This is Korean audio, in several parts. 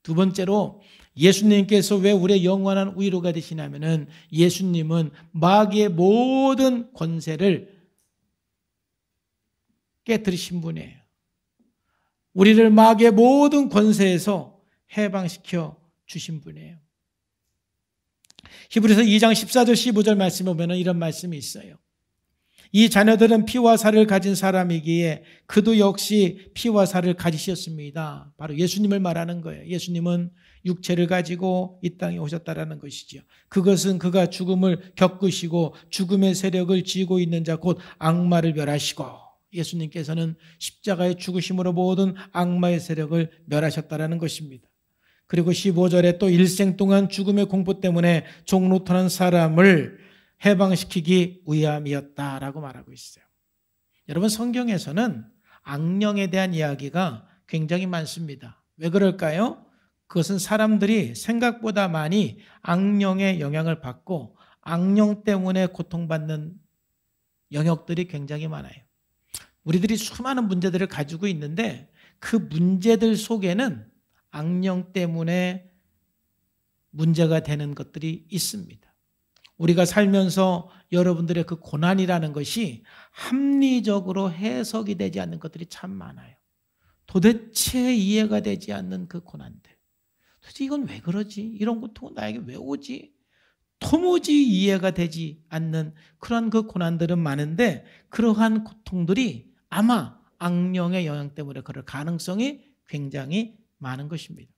두 번째로 예수님께서 왜 우리의 영원한 위로가 되시냐면은 예수님은 마귀의 모든 권세를 깨뜨리신 분이에요. 우리를 마귀의 모든 권세에서 해방시켜 주신 분이에요. 히브리서 2장 14절 15절 말씀에 보면 이런 말씀이 있어요. 이 자녀들은 피와 살을 가진 사람이기에 그도 역시 피와 살을 가지셨습니다. 바로 예수님을 말하는 거예요. 예수님은 육체를 가지고 이 땅에 오셨다라는 것이죠. 그것은 그가 죽음을 겪으시고 죽음의 세력을 쥐고 있는 자 곧 악마를 멸하시고, 예수님께서는 십자가의 죽으심으로 모든 악마의 세력을 멸하셨다라는 것입니다. 그리고 15절에 또 일생 동안 죽음의 공포 때문에 종노릇하는 사람을 해방시키기 위함이었다라고 말하고 있어요. 여러분, 성경에서는 악령에 대한 이야기가 굉장히 많습니다. 왜 그럴까요? 그것은 사람들이 생각보다 많이 악령의 영향을 받고 악령 때문에 고통받는 영역들이 굉장히 많아요. 우리들이 수많은 문제들을 가지고 있는데 그 문제들 속에는 악령 때문에 문제가 되는 것들이 있습니다. 우리가 살면서 여러분들의 그 고난이라는 것이 합리적으로 해석이 되지 않는 것들이 참 많아요. 도대체 이해가 되지 않는 그 고난들. 도대체 이건 왜 그러지? 이런 고통은 나에게 왜 오지? 도무지 이해가 되지 않는 그런 그 고난들은 많은데 그러한 고통들이 아마 악령의 영향 때문에 그럴 가능성이 굉장히 많은 것입니다.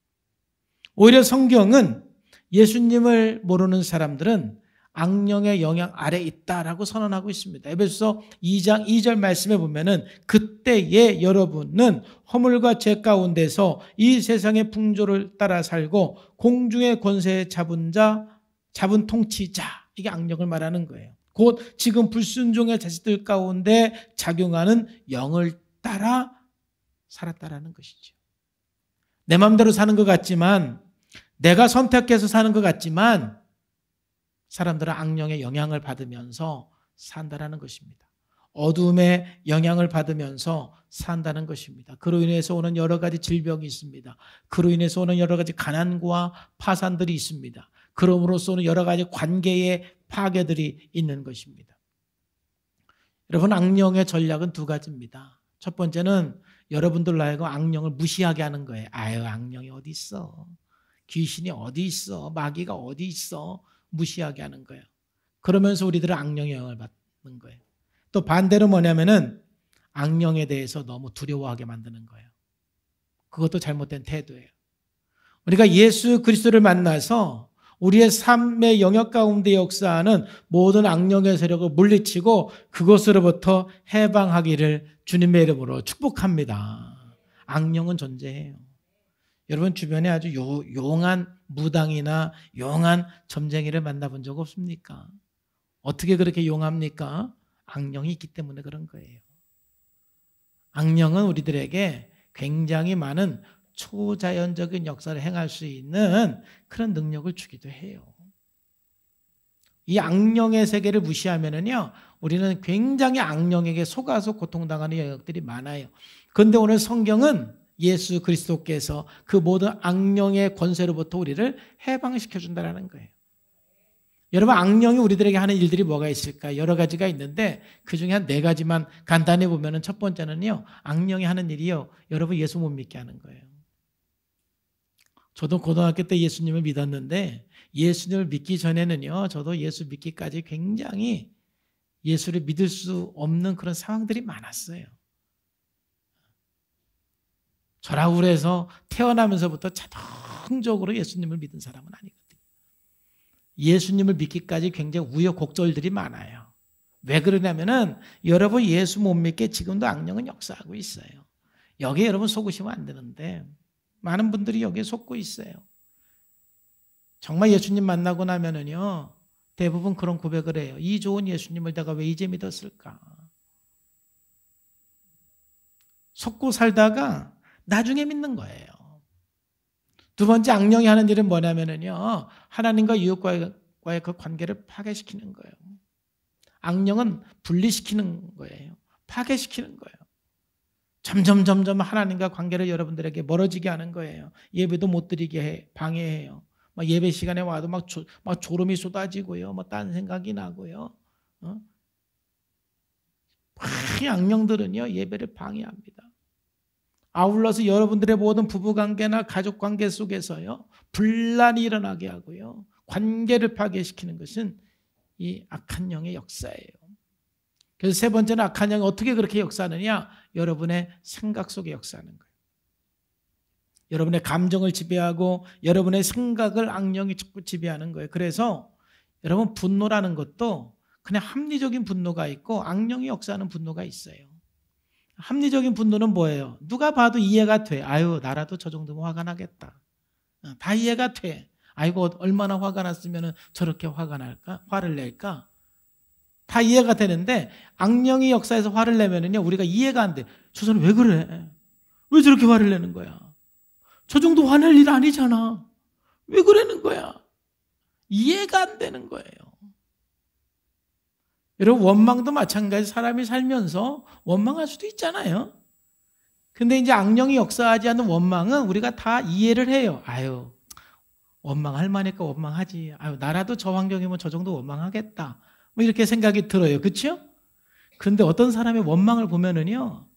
오히려 성경은 예수님을 모르는 사람들은 악령의 영향 아래 있다라고 선언하고 있습니다. 에베소서 2장 2절 말씀에 보면은 그때에 여러분은 허물과 죄 가운데서 이 세상의 풍조를 따라 살고 공중의 권세 잡은 통치자, 이게 악령을 말하는 거예요. 곧 지금 불순종의 자식들 가운데 작용하는 영을 따라 살았다라는 것이죠. 내 마음대로 사는 것 같지만, 내가 선택해서 사는 것 같지만 사람들은 악령의 영향을 받으면서 산다라는 것입니다. 어둠의 영향을 받으면서 산다는 것입니다. 그로 인해서 오는 여러 가지 질병이 있습니다. 그로 인해서 오는 여러 가지 가난과 파산들이 있습니다. 그럼으로써 오는 여러 가지 관계의 파괴들이 있는 것입니다. 여러분, 악령의 전략은 두 가지입니다. 첫 번째는 여러분들로 하여금 악령을 무시하게 하는 거예요. 아유, 악령이 어디 있어? 귀신이 어디 있어? 마귀가 어디 있어? 무시하게 하는 거예요. 그러면서 우리들은 악령의 영향을 받는 거예요. 또 반대로 뭐냐면은 악령에 대해서 너무 두려워하게 만드는 거예요. 그것도 잘못된 태도예요. 우리가 예수 그리스도를 만나서 우리의 삶의 영역 가운데 역사하는 모든 악령의 세력을 물리치고 그것으로부터 해방하기를 주님의 이름으로 축복합니다. 악령은 존재해요. 여러분 주변에 아주 용한 무당이나 용한 점쟁이를 만나본 적 없습니까? 어떻게 그렇게 용합니까? 악령이 있기 때문에 그런 거예요. 악령은 우리들에게 굉장히 많은 초자연적인 역사를 행할 수 있는 그런 능력을 주기도 해요. 이 악령의 세계를 무시하면은요, 우리는 굉장히 악령에게 속아서 고통당하는 영역들이 많아요. 그런데 오늘 성경은 예수 그리스도께서 그 모든 악령의 권세로부터 우리를 해방시켜 준다는 거예요. 여러분, 악령이 우리들에게 하는 일들이 뭐가 있을까? 여러 가지가 있는데 그중에 한 4가지만 간단히 보면은 첫 번째는요, 악령이 하는 일이요, 여러분 예수 못 믿게 하는 거예요. 저도 고등학교 때 예수님을 믿었는데 예수님을 믿기 전에는요, 저도 예수 믿기까지 굉장히 예수를 믿을 수 없는 그런 상황들이 많았어요. 저라고 그래서 태어나면서부터 자동적으로 예수님을 믿은 사람은 아니거든요. 예수님을 믿기까지 굉장히 우여곡절들이 많아요. 왜 그러냐면은 여러분 예수 못 믿게 지금도 악령은 역사하고 있어요. 여기에 여러분 속으시면 안 되는데 많은 분들이 여기에 속고 있어요. 정말 예수님 만나고 나면은요, 대부분 그런 고백을 해요. 이 좋은 예수님을 내가 왜 이제 믿었을까? 속고 살다가 나중에 믿는 거예요. 두 번째, 악령이 하는 일은 뭐냐면요, 하나님과 이웃과의 그 관계를 파괴시키는 거예요. 악령은 분리시키는 거예요. 파괴시키는 거예요. 점점 하나님과 관계를 여러분들에게 멀어지게 하는 거예요. 예배도 못 드리게 방해해요. 막 예배 시간에 와도 막 졸음이 쏟아지고요. 뭐 딴 생각이 나고요. 이 악령들은요, 예배를 방해합니다. 아울러서 여러분들의 모든 부부관계나 가족관계 속에서요, 분란이 일어나게 하고요, 관계를 파괴시키는 것은 이 악한 영의 역사예요. 그래서 세 번째는 악한 영이 어떻게 그렇게 역사하느냐? 여러분의 생각 속에 역사하는 거예요. 여러분의 감정을 지배하고 여러분의 생각을 악령이 자꾸 지배하는 거예요. 그래서 여러분, 분노라는 것도 그냥 합리적인 분노가 있고 악령이 역사하는 분노가 있어요. 합리적인 분노는 뭐예요? 누가 봐도 이해가 돼. 아유, 나라도 저 정도면 화가 나겠다. 다 이해가 돼. 아이고, 얼마나 화가 났으면 저렇게 화가 날까? 화를 낼까? 다 이해가 되는데 악령이 역사에서 화를 내면은요, 우리가 이해가 안 돼. 저 사람 왜 그래? 왜 저렇게 화를 내는 거야? 저 정도 화낼 일 아니잖아. 왜 그러는 거야? 이해가 안 되는 거예요. 여러분, 원망도 마찬가지. 사람이 살면서 원망할 수도 있잖아요. 근데 이제 악령이 역사하지 않는 원망은 우리가 다 이해를 해요. 아유, 원망할 만하니까 원망하지. 아유, 나라도 저 환경이면 저 정도 원망하겠다. 뭐 이렇게 생각이 들어요. 그렇죠? 그런데 어떤 사람의 원망을 보면은요,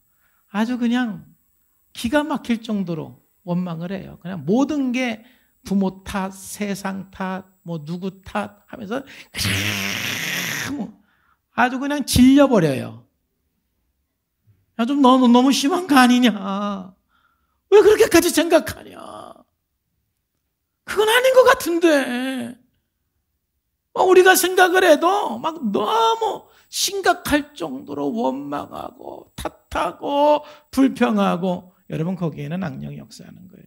아주 그냥 기가 막힐 정도로 원망을 해요. 그냥 모든 게 부모 탓, 세상 탓, 뭐 누구 탓 하면서 아주 그냥 질려버려요. 야, 좀 너무 심한 거 아니냐? 왜 그렇게까지 생각하냐? 그건 아닌 것 같은데. 우리가 생각을 해도 막 너무 심각할 정도로 원망하고 탓하고 불평하고, 여러분, 거기에는 악령이 역사하는 거예요.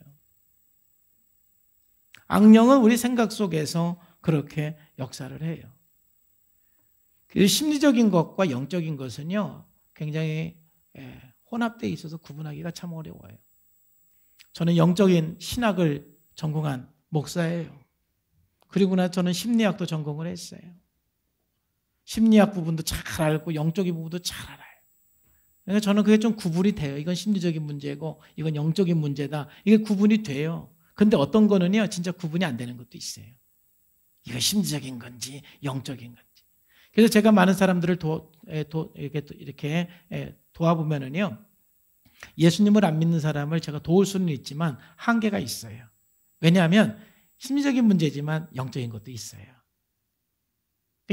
악령은 우리 생각 속에서 그렇게 역사를 해요. 그 심리적인 것과 영적인 것은요, 굉장히 혼합되어 있어서 구분하기가 참 어려워요. 저는 영적인 신학을 전공한 목사예요. 그리고 나 저는 심리학도 전공을 했어요. 심리학 부분도 잘 알고 영적인 부분도 잘 알아요. 그러니까 저는 그게 좀 구분이 돼요. 이건 심리적인 문제고 이건 영적인 문제다. 이게 구분이 돼요. 근데 어떤 거는요, 진짜 구분이 안 되는 것도 있어요. 이거 심리적인 건지 영적인 건지. 그래서 제가 많은 사람들을 이렇게 도와보면은요, 예수님을 안 믿는 사람을 제가 도울 수는 있지만 한계가 있어요. 왜냐하면 심리적인 문제지만 영적인 것도 있어요.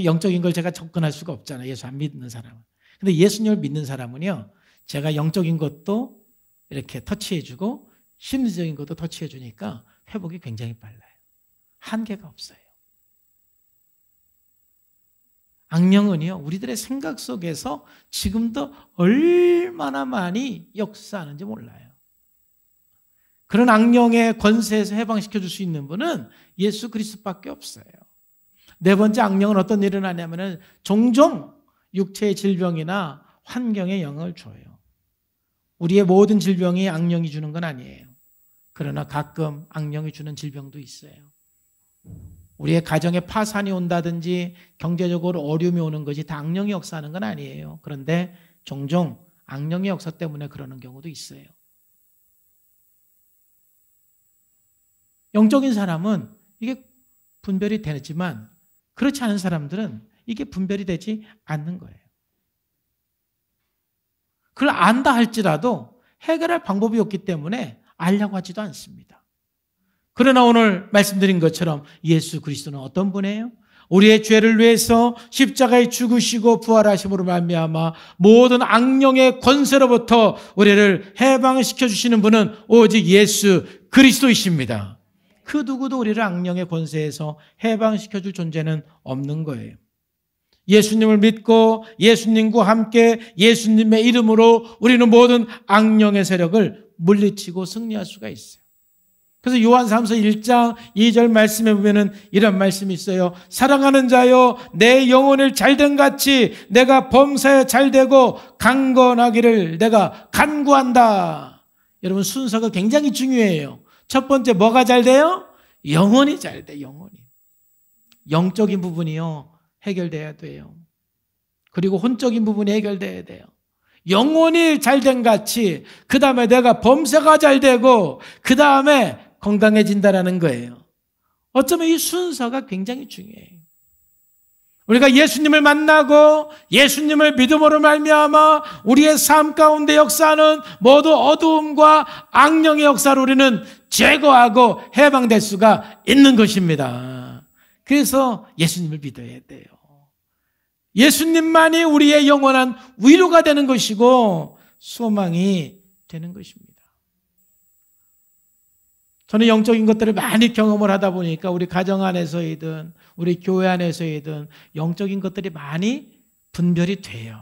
영적인 걸 제가 접근할 수가 없잖아요. 예수 안 믿는 사람은. 근데 예수님을 믿는 사람은요, 제가 영적인 것도 이렇게 터치해주고 심리적인 것도 터치해주니까 회복이 굉장히 빨라요. 한계가 없어요. 악령은요, 우리들의 생각 속에서 지금도 얼마나 많이 역사하는지 몰라요. 그런 악령의 권세에서 해방시켜 줄 수 있는 분은 예수 그리스도밖에 없어요. 네 번째, 악령은 어떤 일을 하냐면은 종종 육체의 질병이나 환경에 영향을 줘요. 우리의 모든 질병이 악령이 주는 건 아니에요. 그러나 가끔 악령이 주는 질병도 있어요. 우리의 가정에 파산이 온다든지 경제적으로 어려움이 오는 것이 다 악령이 역사하는 건 아니에요. 그런데 종종 악령의 역사 때문에 그러는 경우도 있어요. 영적인 사람은 이게 분별이 되지만 그렇지 않은 사람들은 이게 분별이 되지 않는 거예요. 그걸 안다 할지라도 해결할 방법이 없기 때문에 알려고 하지도 않습니다. 그러나 오늘 말씀드린 것처럼 예수 그리스도는 어떤 분이에요? 우리의 죄를 위해서 십자가에 죽으시고 부활하심으로 말미암아 모든 악령의 권세로부터 우리를 해방시켜 주시는 분은 오직 예수 그리스도이십니다. 그 누구도 우리를 악령의 권세에서 해방시켜 줄 존재는 없는 거예요. 예수님을 믿고 예수님과 함께 예수님의 이름으로 우리는 모든 악령의 세력을 물리치고 승리할 수가 있어요. 그래서 요한삼서 1장 2절 말씀에 보면은 이런 말씀이 있어요. 사랑하는 자여, 내 영혼을 잘된 같이 내가 범사에 잘되고 강건하기를 내가 간구한다. 여러분, 순서가 굉장히 중요해요. 첫 번째, 뭐가 잘 돼요? 영혼이 잘 돼, 영혼이. 영적인 부분이요, 해결돼야 돼요. 그리고 혼적인 부분이 해결돼야 돼요. 영혼이 잘된 같이 그 다음에 내가 범사가 잘 되고 그 다음에 건강해진다라는 거예요. 어쩌면 이 순서가 굉장히 중요해요. 우리가 예수님을 만나고 예수님을 믿음으로 말미암아 우리의 삶 가운데 역사하는 모두 어두움과 악령의 역사를 우리는 제거하고 해방될 수가 있는 것입니다. 그래서 예수님을 믿어야 돼요. 예수님만이 우리의 영원한 위로가 되는 것이고 소망이 되는 것입니다. 저는 영적인 것들을 많이 경험을 하다 보니까 우리 가정 안에서이든 우리 교회 안에서이든 영적인 것들이 많이 분별이 돼요.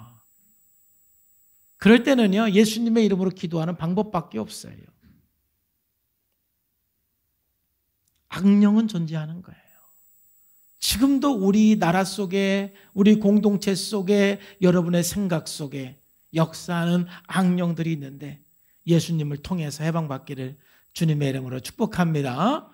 그럴 때는요, 예수님의 이름으로 기도하는 방법밖에 없어요. 악령은 존재하는 거예요. 지금도 우리 나라 속에, 우리 공동체 속에, 여러분의 생각 속에 역사하는 악령들이 있는데 예수님을 통해서 해방받기를 주님의 이름으로 축복합니다.